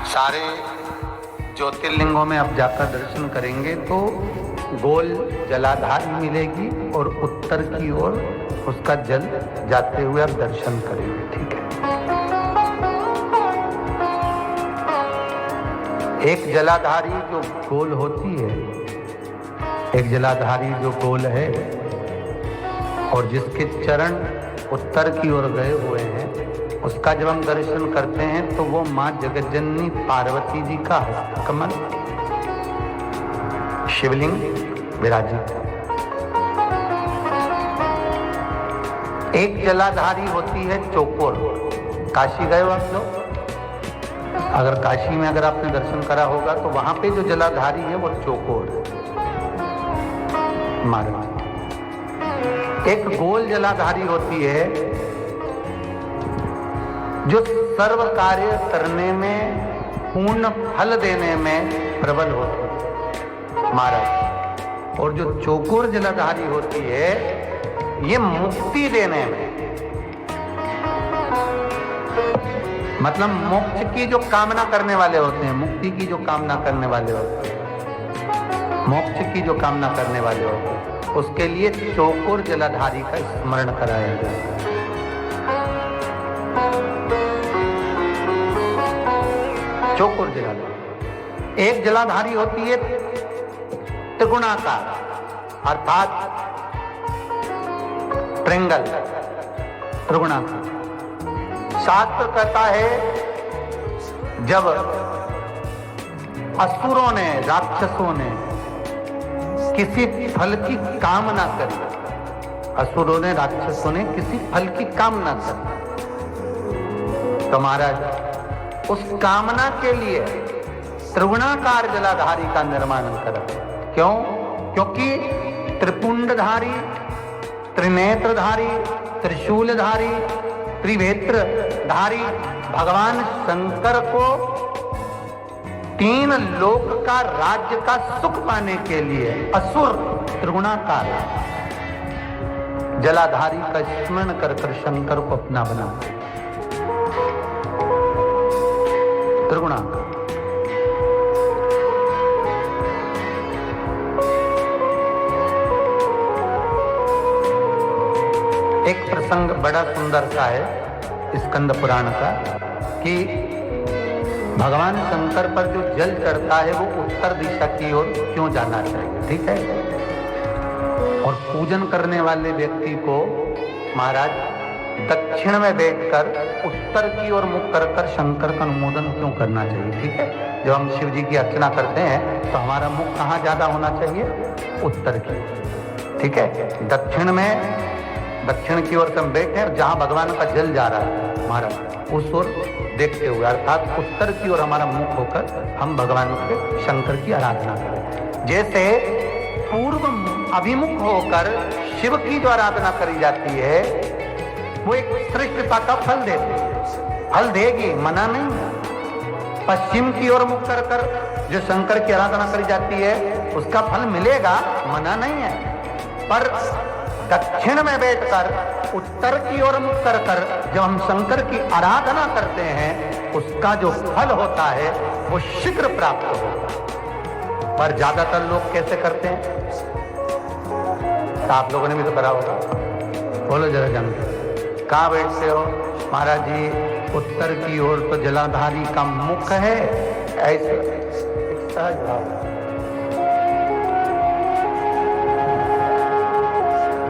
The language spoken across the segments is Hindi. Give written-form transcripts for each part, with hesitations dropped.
सारे ज्योतिर्लिंगों में अब जाकर दर्शन करेंगे तो गोल जलाधारी मिलेगी और उत्तर की ओर उसका जल जाते हुए आप दर्शन करेंगे। ठीक है। एक जलाधारी जो गोल होती है, एक जलाधारी जो गोल है और जिसके चरण उत्तर की ओर गए हुए हैं, उसका जब हम दर्शन करते हैं तो वो मां जगज्जननी पार्वती जी का हस्तकमल शिवलिंग विराजित है। एक जलाधारी होती है चौकोर। काशी गए हो आप लोग? अगर काशी में अगर आपने दर्शन करा होगा तो वहां पे जो जलाधारी है वो चौकोर है। एक गोल जलाधारी होती है जो सर्व कार्य करने में, पूर्ण फल देने में प्रबल होती है महाराज। और जो चौकोर जलाधारी होती है ये मुक्ति देने में, मतलब मोक्ष की जो कामना करने वाले होते हैं, मुक्ति की जो कामना करने वाले होते हैं, मोक्ष की जो कामना करने वाले होते हैं, उसके लिए चौकोर जलाधारी का स्मरण कराया जाए। चौकोर जलाधारी। एक जलाधारी होती है त्रिगुणाकार, अर्थात ट्रेंगल, त्रिगुणाकार। शास्त्र कहता है जब असुरों ने, राक्षसों ने किसी फल की कामना करी, असुरों ने, राक्षसों ने किसी फल की कामना करी, तो महाराज उस कामना के लिए त्रिगुणाकार जलाधारी का निर्माण करा। क्यों? क्योंकि त्रिपुंडधारी, त्रिनेत्रधारी, त्रिशूलधारी, त्रिवेत्रधारी भगवान शंकर को तीन लोक का, राज्य का सुख पाने के लिए असुर त्रिगुणाकार जलाधारी का स्मरण कर कर शंकर को अपना बना। त्रिगुणाकार। एक प्रसंग बड़ा सुंदर सा है स्कंद पुराण का कि भगवान शंकर पर जो जल चढ़ता है वो उत्तर दिशा की ओर क्यों जाना चाहिए। ठीक है। और पूजन करने वाले व्यक्ति को महाराज दक्षिण में बैठकर उत्तर की ओर मुख कर कर शंकर का अनुमोदन क्यों करना चाहिए। ठीक है। जब हम शिव जी की अर्चना करते हैं तो हमारा मुख कहाँ ज्यादा होना चाहिए? उत्तर की। ठीक है। दक्षिण में, दक्षिण की ओर से हम बैठे हैं, जहां भगवान का जल जा रहा है महाराज उस ओर देखते हुए, अर्थात उत्तर की ओर हमारा मुख होकर हम भगवान के, शंकर की आराधना करें। जैसे पूर्व अभिमुख होकर शिव की जो आराधना करी जाती है वो एक श्रेष्ठता का फल देती है, फल देगी, मना नहीं। पश्चिम की ओर मुख कर कर जो शंकर की आराधना करी जाती है उसका फल मिलेगा, मना नहीं है। पर दक्षिण में बैठकर उत्तर की ओर मुख कर कर जब हम शंकर की आराधना करते हैं उसका जो फल होता है वो शीघ्र प्राप्त होगा। पर ज्यादातर लोग कैसे करते हैं? तो आप लोगों ने भी तो करा होगा। बोलो जरा जानते, कहाँ बैठते हो? महाराज जी उत्तर की ओर तो जलाधारी का मुख है, ऐसे सहज भाव।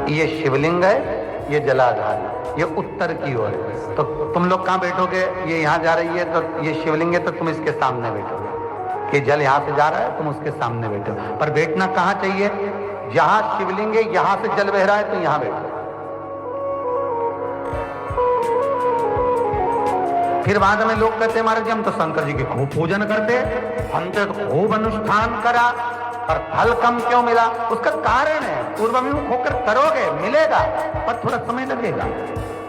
ये शिवलिंग है, ये जलाधार, ये उत्तर की ओर है। तो तुम लोग कहाँ बैठोगे? ये यहाँ जा रही है तो ये शिवलिंग है तो तुम इसके सामने बैठोगे, कि जल यहाँ से जा रहा है तुम उसके सामने बैठो। पर बैठना कहाँ चाहिए? जहाँ शिवलिंग है यहाँ से जल बह रहा है तो यहाँ बैठो। फिर बाद में लोग कहते हैं महाराज जी हम तो शंकर जी की खूब पूजन करते, हमने तो खूब अनुष्ठान करा और फल कम क्यों मिला? उसका कारण है पूर्वाभिमुख होकर करोगे मिलेगा, पर थोड़ा समय लगेगा।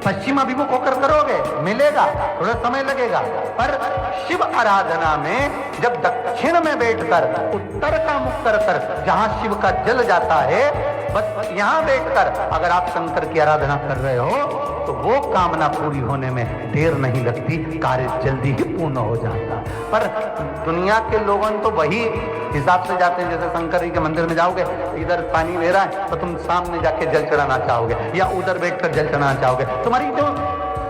पश्चिम अभिमुख होकर करोगे मिलेगा, थोड़ा समय लगेगा। पर शिव आराधना में जब दक्षिण में बैठकर उत्तर का मुख कर कर जहां शिव का जल जाता है, बस यहाँ बैठकर अगर आप शंकर की आराधना कर रहे हो तो वो कामना पूरी होने में देर नहीं लगती, कार्य जल्दी ही पूर्ण हो जाता। पर दुनिया के लोगों तो वही हिसाब से जाते हैं, जैसे शंकर जी के मंदिर में जाओगे, इधर पानी बह रहा है तो तुम सामने जाके जल चढ़ाना चाहोगे, या उधर बैठकर जल चढ़ाना चाहोगे। तुम्हारी जो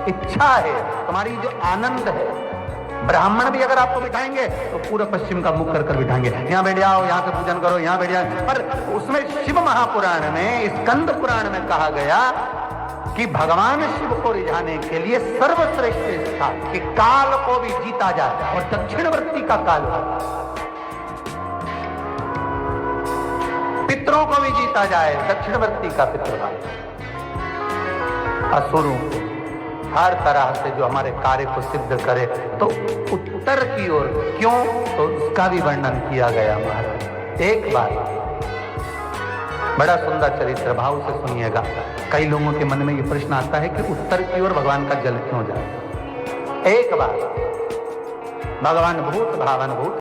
इच्छा है, तुम्हारी जो आनंद है, ब्राह्मण भी अगर आपको बिठाएंगे तो पूरा पश्चिम का मुख कर बिठाएंगे, यहाँ बैठ जाओ, यहाँ से पूजन करो, यहाँ बैठ जाओ। पर उसमें शिव महापुराण में, स्कंद पुराण में कहा गया कि भगवान शिव को रिझाने के लिए सर्वश्रेष्ठ था कि काल को भी जीता जाए, और दक्षिणवर्ती का काल हो, पितरों को भी जीता जाए, दक्षिणवर्ती का पितृकाल, असुरों को, हर तरह से जो हमारे कार्य को सिद्ध करे, तो उत्तर की ओर क्यों, तो उसका भी वर्णन किया गया महाराज। एक बार बड़ा सुंदर चरित्र, भाव से सुनिएगा। कई लोगों के मन में ये प्रश्न आता है कि उत्तर की ओर भगवान का जल क्यों जाए। एक बार भगवान भूत भावन भूत